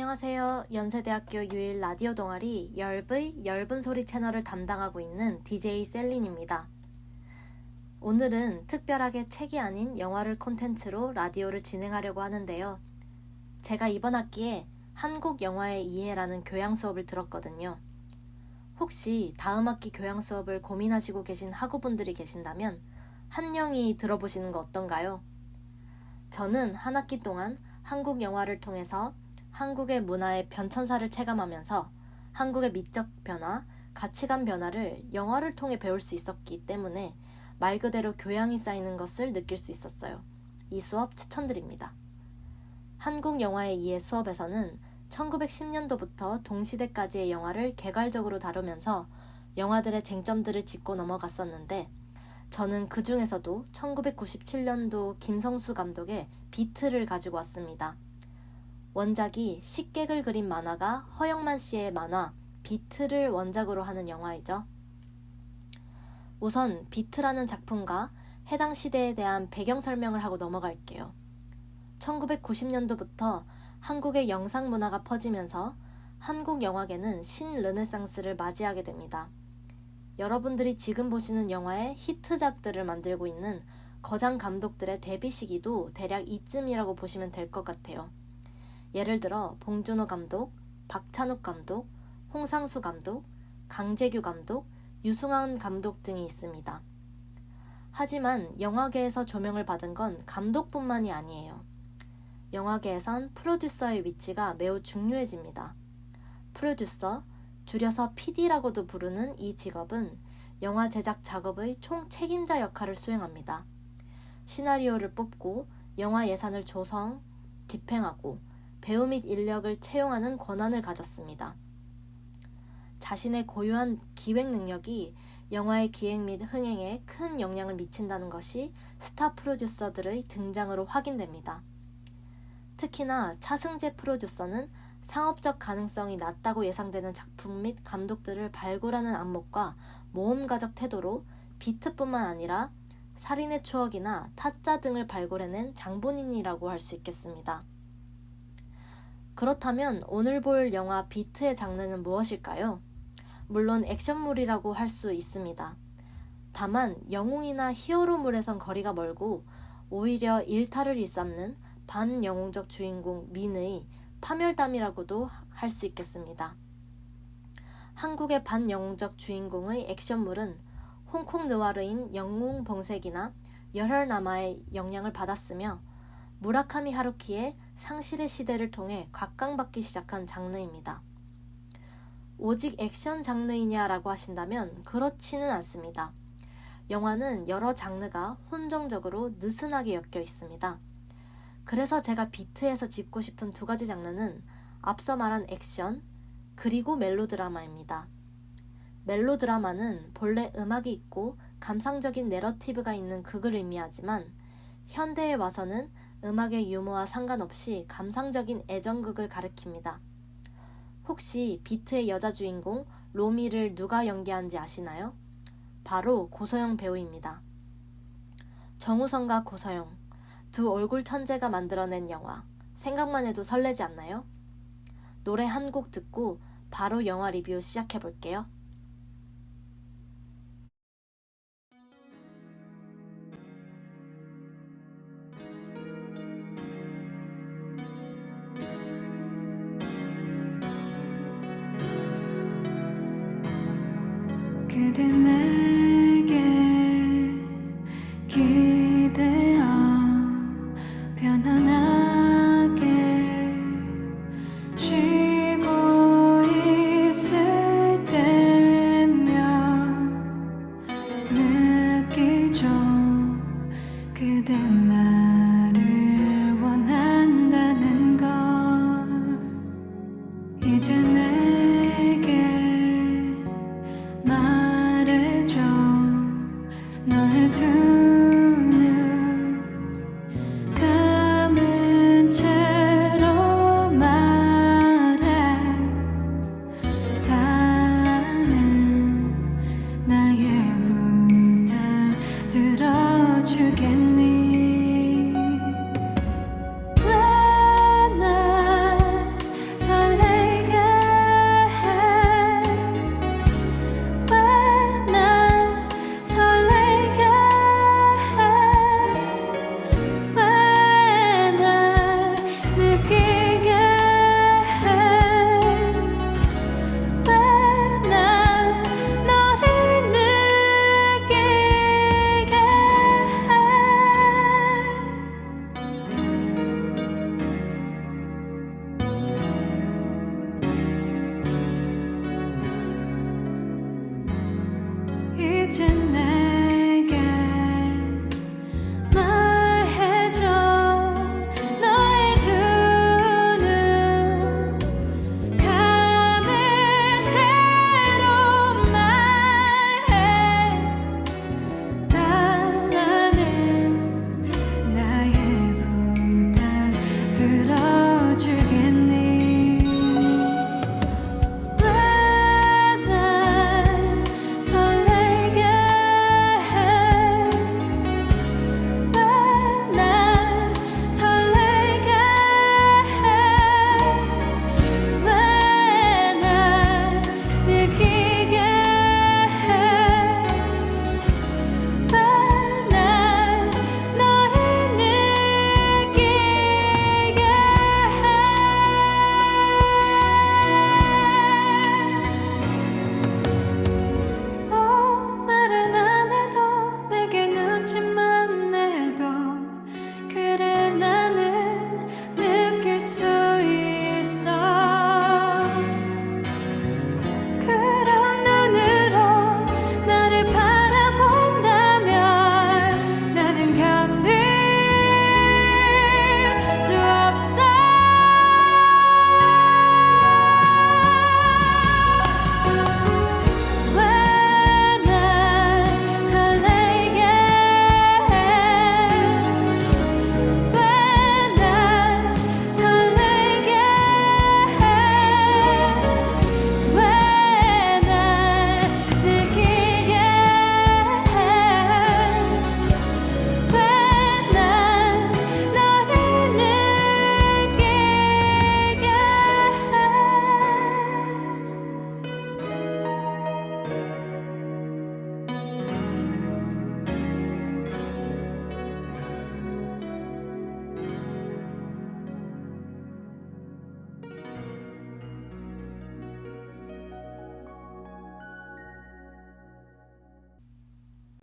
안녕하세요. 연세대학교 유일 라디오 동아리 열의 엷은 소리 채널을 담당하고 있는 DJ 셀린입니다. 오늘은 특별하게 책이 아닌 영화를 콘텐츠로 라디오를 진행하려고 하는데요. 제가 이번 학기에 한국 영화의 이해라는 교양 수업을 들었거든요. 혹시 다음 학기 교양 수업을 고민하시고 계신 학우분들이 계신다면 한영이 들어보시는 거 어떤가요? 저는 한 학기 동안 한국 영화를 통해서 한국의 문화의 변천사를 체감하면서 한국의 미적 변화, 가치관 변화를 영화를 통해 배울 수 있었기 때문에 말 그대로 교양이 쌓이는 것을 느낄 수 있었어요. 이 수업 추천드립니다. 한국 영화의 이해 수업에서는 1910년도부터 동시대까지의 영화를 개괄적으로 다루면서 영화들의 쟁점들을 짚고 넘어갔었는데 저는 그 중에서도 1997년도 김성수 감독의 비트를 가지고 왔습니다. 원작이 식객을 그린 만화가 허영만 씨의 만화 비트를 원작으로 하는 영화이죠. 우선 비트라는 작품과 해당 시대에 대한 배경 설명을 하고 넘어갈게요. 1990년도부터 한국의 영상 문화가 퍼지면서 한국 영화계는 신르네상스를 맞이하게 됩니다. 여러분들이 지금 보시는 영화의 히트작들을 만들고 있는 거장 감독들의 데뷔 시기도 대략 이쯤이라고 보시면 될 것 같아요. 예를 들어 봉준호 감독, 박찬욱 감독, 홍상수 감독, 강재규 감독, 유승환 감독 등이 있습니다. 하지만 영화계에서 조명을 받은 건 감독뿐만이 아니에요. 영화계에선 프로듀서의 위치가 매우 중요해집니다. 프로듀서, 줄여서 PD라고도 부르는 이 직업은 영화 제작 작업의 총 책임자 역할을 수행합니다. 시나리오를 뽑고 영화 예산을 조성, 집행하고 배우 및 인력을 채용하는 권한을 가졌습니다. 자신의 고유한 기획 능력이 영화의 기획 및 흥행에 큰 영향을 미친다는 것이 스타 프로듀서들의 등장으로 확인됩니다. 특히나 차승재 프로듀서는 상업적 가능성이 낮다고 예상되는 작품 및 감독들을 발굴하는 안목과 모험가적 태도로 비트뿐만 아니라 살인의 추억이나 타짜 등을 발굴해낸 장본인이라고 할 수 있겠습니다. 그렇다면 오늘 볼 영화 비트의 장르는 무엇일까요? 물론 액션물이라고 할 수 있습니다. 다만 영웅이나 히어로물에선 거리가 멀고 오히려 일탈을 일삼는 반영웅적 주인공 민의 파멸담이라고도 할 수 있겠습니다. 한국의 반영웅적 주인공의 액션물은 홍콩 느와르인 영웅봉색이나 열혈남아의 영향을 받았으며 무라카미 하루키의 상실의 시대를 통해 각광받기 시작한 장르입니다. 오직 액션 장르이냐라고 하신다면 그렇지는 않습니다. 영화는 여러 장르가 혼종적으로 느슨하게 엮여 있습니다. 그래서 제가 비트에서 짚고 싶은 두 가지 장르는 앞서 말한 액션, 그리고 멜로드라마입니다. 멜로드라마는 본래 음악이 있고 감상적인 내러티브가 있는 극을 의미하지만 현대에 와서는 음악의 유무와 상관없이 감상적인 애정극을 가리킵니다. 혹시 비트의 여자 주인공 로미를 누가 연기하는지 아시나요? 바로 고소영 배우입니다. 정우성과 고소영, 두 얼굴 천재가 만들어낸 영화, 생각만 해도 설레지 않나요? 노래 한 곡 듣고 바로 영화 리뷰 시작해볼게요. 그대 내게 기대어 편안하게 쉬고 있을 때면 느끼죠. 그대 나를 원한다는 걸 이제 내게 말을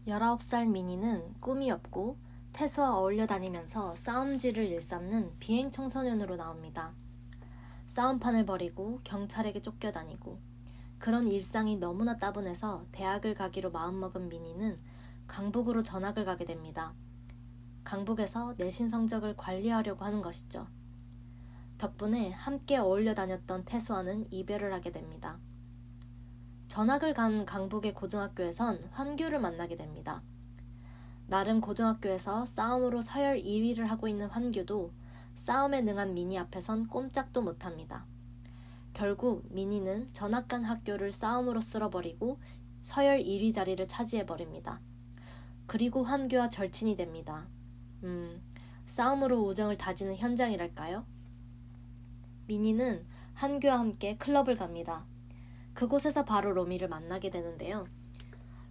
19살 미니는 꿈이 없고 태수와 어울려 다니면서 싸움질을 일삼는 비행 청소년으로 나옵니다. 싸움판을 벌이고 경찰에게 쫓겨다니고 그런 일상이 너무나 따분해서 대학을 가기로 마음먹은 미니는 강북으로 전학을 가게 됩니다. 강북에서 내신 성적을 관리하려고 하는 것이죠. 덕분에 함께 어울려 다녔던 태수와는 이별을 하게 됩니다. 전학을 간 강북의 고등학교에선 환규를 만나게 됩니다. 나름 고등학교에서 싸움으로 서열 2위를 하고 있는 환규도 싸움에 능한 미니 앞에선 꼼짝도 못합니다. 결국 미니는 전학 간 학교를 싸움으로 쓸어버리고 서열 1위 자리를 차지해버립니다. 그리고 환규와 절친이 됩니다. 싸움으로 우정을 다지는 현장이랄까요? 미니는 환규와 함께 클럽을 갑니다. 그곳에서 바로 로미를 만나게 되는데요.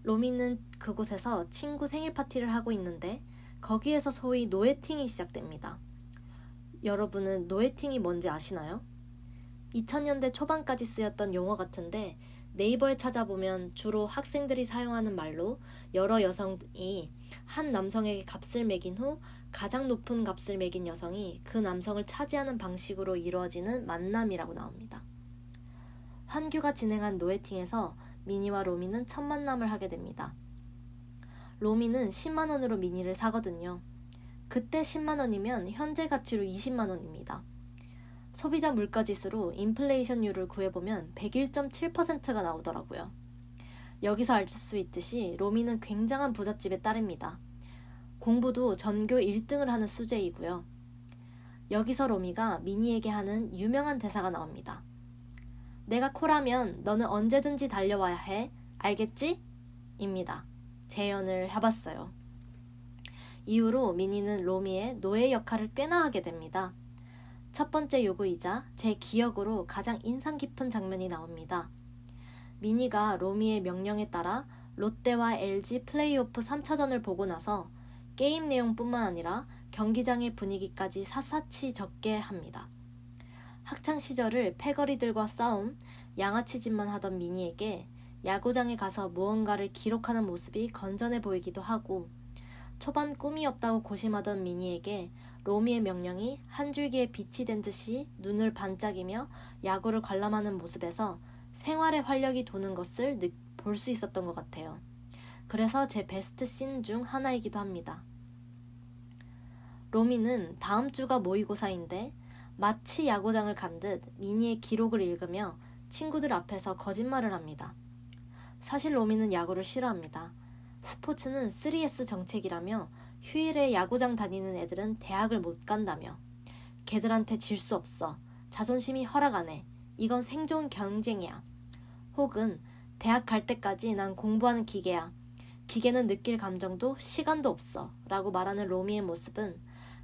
로미는 그곳에서 친구 생일 파티를 하고 있는데 거기에서 소위 노예팅이 시작됩니다. 여러분은 노예팅이 뭔지 아시나요? 2000년대 초반까지 쓰였던 용어 같은데 네이버에 찾아보면 주로 학생들이 사용하는 말로 여러 여성이 한 남성에게 값을 매긴 후 가장 높은 값을 매긴 여성이 그 남성을 차지하는 방식으로 이루어지는 만남이라고 나옵니다. 환규가 진행한 노예팅에서 미니와 로미는 첫 만남을 하게 됩니다. 로미는 10만 원으로 미니를 사거든요. 그때 10만 원이면 현재 가치로 20만 원입니다. 소비자 물가지수로 인플레이션율을 구해보면 101.7%가 나오더라고요. 여기서 알 수 있듯이 로미는 굉장한 부잣집의 딸입니다. 공부도 전교 1등을 하는 수재이고요. 여기서 로미가 미니에게 하는 유명한 대사가 나옵니다. 내가 코라면 너는 언제든지 달려와야 해. 알겠지? 입니다. 재연을 해봤어요. 이후로 미니는 로미의 노예 역할을 꽤나 하게 됩니다. 첫 번째 요구이자 제 기억으로 가장 인상 깊은 장면이 나옵니다. 미니가 로미의 명령에 따라 롯데와 LG 플레이오프 3차전을 보고 나서 게임 내용뿐만 아니라 경기장의 분위기까지 샅샅이 적게 합니다. 학창시절을 패거리들과 싸움, 양아치짓만 하던 미니에게 야구장에 가서 무언가를 기록하는 모습이 건전해 보이기도 하고 초반 꿈이 없다고 고심하던 미니에게 로미의 명령이 한 줄기의 빛이 된 듯이 눈을 반짝이며 야구를 관람하는 모습에서 생활의 활력이 도는 것을 볼 수 있었던 것 같아요. 그래서 제 베스트 씬 중 하나이기도 합니다. 로미는 다음 주가 모의고사인데 마치 야구장을 간 듯 미니의 기록을 읽으며 친구들 앞에서 거짓말을 합니다. 사실 로미는 야구를 싫어합니다. 스포츠는 3S 정책이라며 휴일에 야구장 다니는 애들은 대학을 못 간다며 걔들한테 질 수 없어. 자존심이 허락 안 해. 이건 생존 경쟁이야. 혹은 대학 갈 때까지 난 공부하는 기계야. 기계는 느낄 감정도 시간도 없어. 라고 말하는 로미의 모습은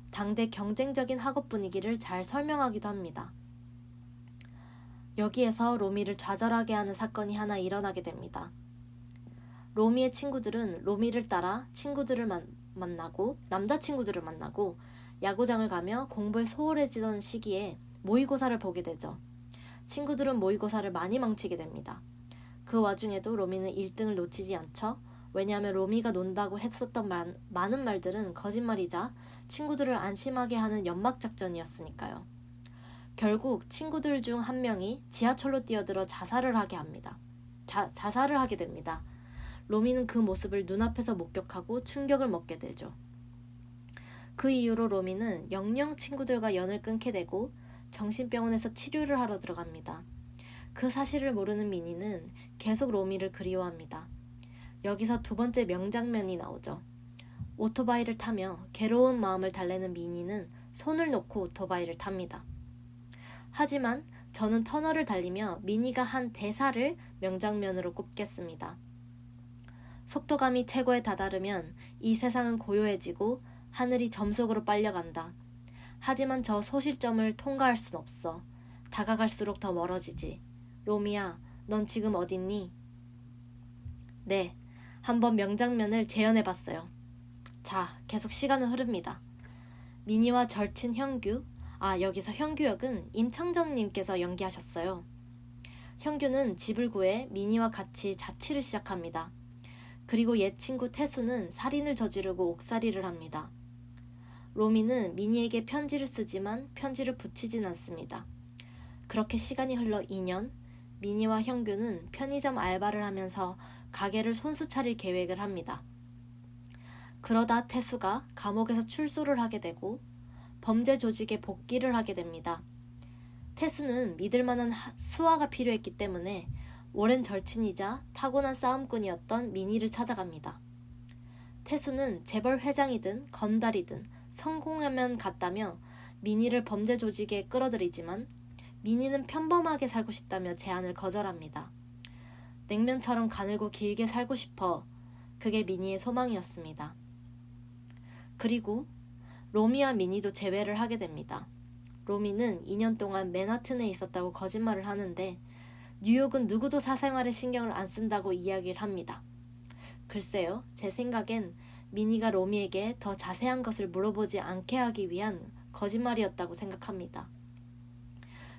당대 경쟁적인 학업 분위기를 잘 설명하기도 합니다. 여기에서 로미를 좌절하게 하는 사건이 하나 일어나게 됩니다. 로미의 친구들은 로미를 따라 친구들을 만나고 남자친구들을 만나고 야구장을 가며 공부에 소홀해지던 시기에 모의고사를 보게 되죠. 친구들은 모의고사를 많이 망치게 됩니다. 그 와중에도 로미는 1등을 놓치지 않죠. 왜냐하면 로미가 논다고 했었던 많은 말들은 거짓말이자 친구들을 안심하게 하는 연막작전이었으니까요. 결국 친구들 중 한 명이 지하철로 뛰어들어 자살을 하게 됩니다. 로미는 그 모습을 눈앞에서 목격하고 충격을 먹게 되죠. 그 이후로 로미는 영영 친구들과 연을 끊게 되고 정신병원에서 치료를 하러 들어갑니다. 그 사실을 모르는 미니는 계속 로미를 그리워합니다. 여기서 두 번째 명장면이 나오죠. 오토바이를 타며 괴로운 마음을 달래는 미니는 손을 놓고 오토바이를 탑니다. 하지만 저는 터널을 달리며 미니가 한 대사를 명장면으로 꼽겠습니다. 속도감이 최고에 다다르면 이 세상은 고요해지고 하늘이 점속으로 빨려간다. 하지만 저 소실점을 통과할 순 없어. 다가갈수록 더 멀어지지. 로미야, 넌 지금 어딨니? 네, 한번 명장면을 재현해봤어요. 자, 계속 시간은 흐릅니다. 미니와 절친 형규, 여기서 형규 역은 임창정님께서 연기하셨어요. 형규는 집을 구해 미니와 같이 자취를 시작합니다. 그리고 옛 친구 태수는 살인을 저지르고 옥살이를 합니다. 로미는 미니에게 편지를 쓰지만 편지를 붙이진 않습니다. 그렇게 시간이 흘러 2년, 미니와 형규는 편의점 알바를 하면서 가게를 손수 차릴 계획을 합니다. 그러다 태수가 감옥에서 출소를 하게 되고 범죄 조직에 복귀를 하게 됩니다. 태수는 믿을 만한 수하가 필요했기 때문에 오랜 절친이자 타고난 싸움꾼이었던 미니를 찾아갑니다. 태수는 재벌 회장이든 건달이든 성공하면 갔다며 미니를 범죄 조직에 끌어들이지만 미니는 평범하게 살고 싶다며 제안을 거절합니다. 냉면처럼 가늘고 길게 살고 싶어. 그게 미니의 소망이었습니다. 그리고 로미와 미니도 재회를 하게 됩니다. 로미는 2년 동안 맨하튼에 있었다고 거짓말을 하는데 뉴욕은 누구도 사생활에 신경을 안 쓴다고 이야기를 합니다. 글쎄요, 제 생각엔 미니가 로미에게 더 자세한 것을 물어보지 않게 하기 위한 거짓말이었다고 생각합니다.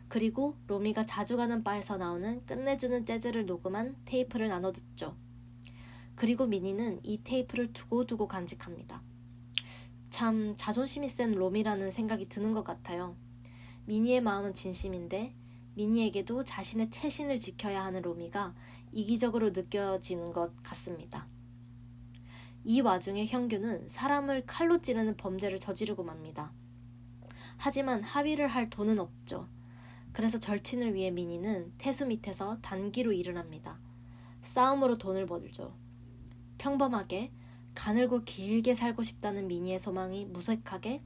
그리고 로미가 자주 가는 바에서 나오는 끝내주는 재즈를 녹음한 테이프를 나눠 듣죠. 그리고 미니는 이 테이프를 두고두고 간직합니다. 참 자존심이 센 로미라는 생각이 드는 것 같아요. 미니의 마음은 진심인데 미니에게도 자신의 체신을 지켜야 하는 로미가 이기적으로 느껴지는 것 같습니다. 이 와중에 형규는 사람을 칼로 찌르는 범죄를 저지르고 맙니다. 하지만 합의를 할 돈은 없죠. 그래서 절친을 위해 미니는 태수 밑에서 단기로 일을 합니다. 싸움으로 돈을 벌죠. 평범하게 가늘고 길게 살고 싶다는 미니의 소망이 무색하게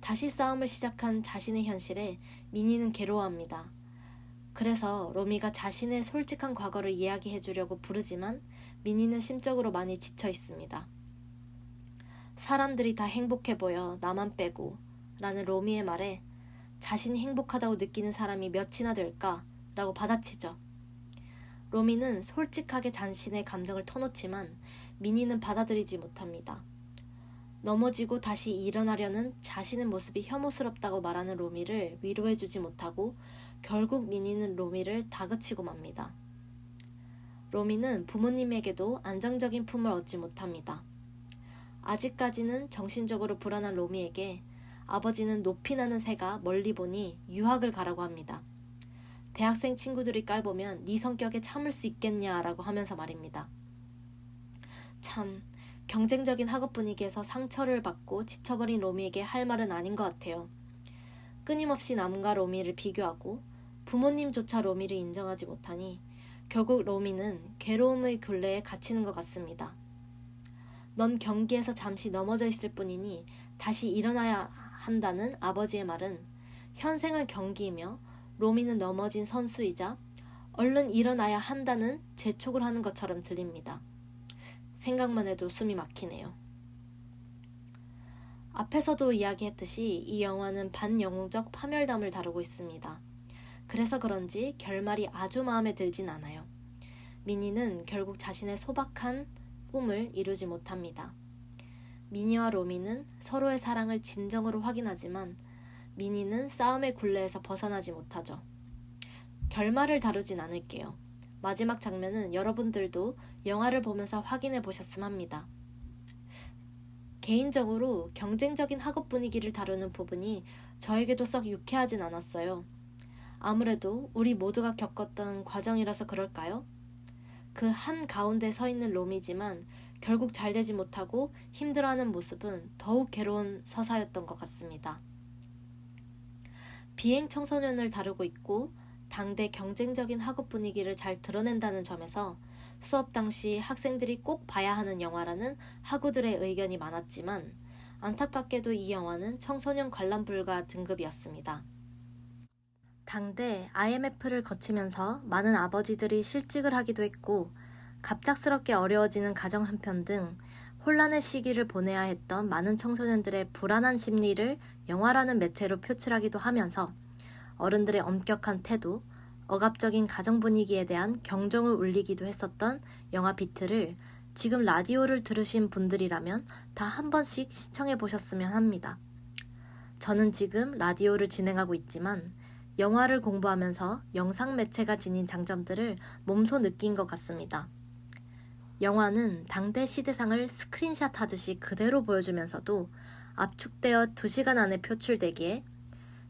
다시 싸움을 시작한 자신의 현실에 미니는 괴로워합니다. 그래서 로미가 자신의 솔직한 과거를 이야기해 주려고 부르지만 미니는 심적으로 많이 지쳐 있습니다. 사람들이 다 행복해 보여 나만 빼고 라는 로미의 말에 자신이 행복하다고 느끼는 사람이 몇이나 될까? 라고 받아치죠. 로미는 솔직하게 자신의 감정을 터놓지만 미니는 받아들이지 못합니다. 넘어지고 다시 일어나려는 자신의 모습이 혐오스럽다고 말하는 로미를 위로해주지 못하고 결국 미니는 로미를 다그치고 맙니다. 로미는 부모님에게도 안정적인 품을 얻지 못합니다. 아직까지는 정신적으로 불안한 로미에게 아버지는 높이 나는 새가 멀리 보니 유학을 가라고 합니다. 대학생 친구들이 깔보면 네 성격에 참을 수 있겠냐라고 하면서 말입니다. 참 경쟁적인 학업 분위기에서 상처를 받고 지쳐버린 로미에게 할 말은 아닌 것 같아요. 끊임없이 남과 로미를 비교하고 부모님조차 로미를 인정하지 못하니 결국 로미는 괴로움의 굴레에 갇히는 것 같습니다. 넌 경기에서 잠시 넘어져 있을 뿐이니 다시 일어나야 한다는 아버지의 말은 현생은 경기이며 로미는 넘어진 선수이자 얼른 일어나야 한다는 재촉을 하는 것처럼 들립니다. 생각만 해도 숨이 막히네요. 앞에서도 이야기했듯이 이 영화는 반영웅적 파멸담을 다루고 있습니다. 그래서 그런지 결말이 아주 마음에 들진 않아요. 미니는 결국 자신의 소박한 꿈을 이루지 못합니다. 미니와 로미는 서로의 사랑을 진정으로 확인하지만 미니는 싸움의 굴레에서 벗어나지 못하죠. 결말을 다루진 않을게요. 마지막 장면은 여러분들도 영화를 보면서 확인해 보셨으면 합니다. 개인적으로 경쟁적인 학업 분위기를 다루는 부분이 저에게도 썩 유쾌하진 않았어요. 아무래도 우리 모두가 겪었던 과정이라서 그럴까요? 그 한 가운데 서 있는 로미지만 결국 잘 되지 못하고 힘들어하는 모습은 더욱 괴로운 서사였던 것 같습니다. 비행 청소년을 다루고 있고 당대 경쟁적인 학업 분위기를 잘 드러낸다는 점에서 수업 당시 학생들이 꼭 봐야 하는 영화라는 학우들의 의견이 많았지만 안타깝게도 이 영화는 청소년 관람 불가 등급이었습니다. 당대 IMF를 거치면서 많은 아버지들이 실직을 하기도 했고 갑작스럽게 어려워지는 가정 형편 등 혼란의 시기를 보내야 했던 많은 청소년들의 불안한 심리를 영화라는 매체로 표출하기도 하면서 어른들의 엄격한 태도, 억압적인 가정 분위기에 대한 경종을 울리기도 했었던 영화 비트를 지금 라디오를 들으신 분들이라면 다 한 번씩 시청해 보셨으면 합니다. 저는 지금 라디오를 진행하고 있지만 영화를 공부하면서 영상 매체가 지닌 장점들을 몸소 느낀 것 같습니다. 영화는 당대 시대상을 스크린샷 하듯이 그대로 보여주면서도 압축되어 2시간 안에 표출되기에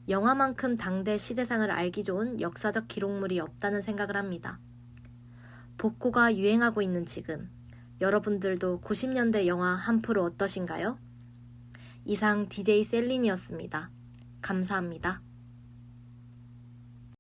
영화만큼 당대 시대상을 알기 좋은 역사적 기록물이 없다는 생각을 합니다. 복고가 유행하고 있는 지금, 여러분들도 90년대 영화 한 프로 어떠신가요? 이상 DJ 셀린이었습니다. 감사합니다.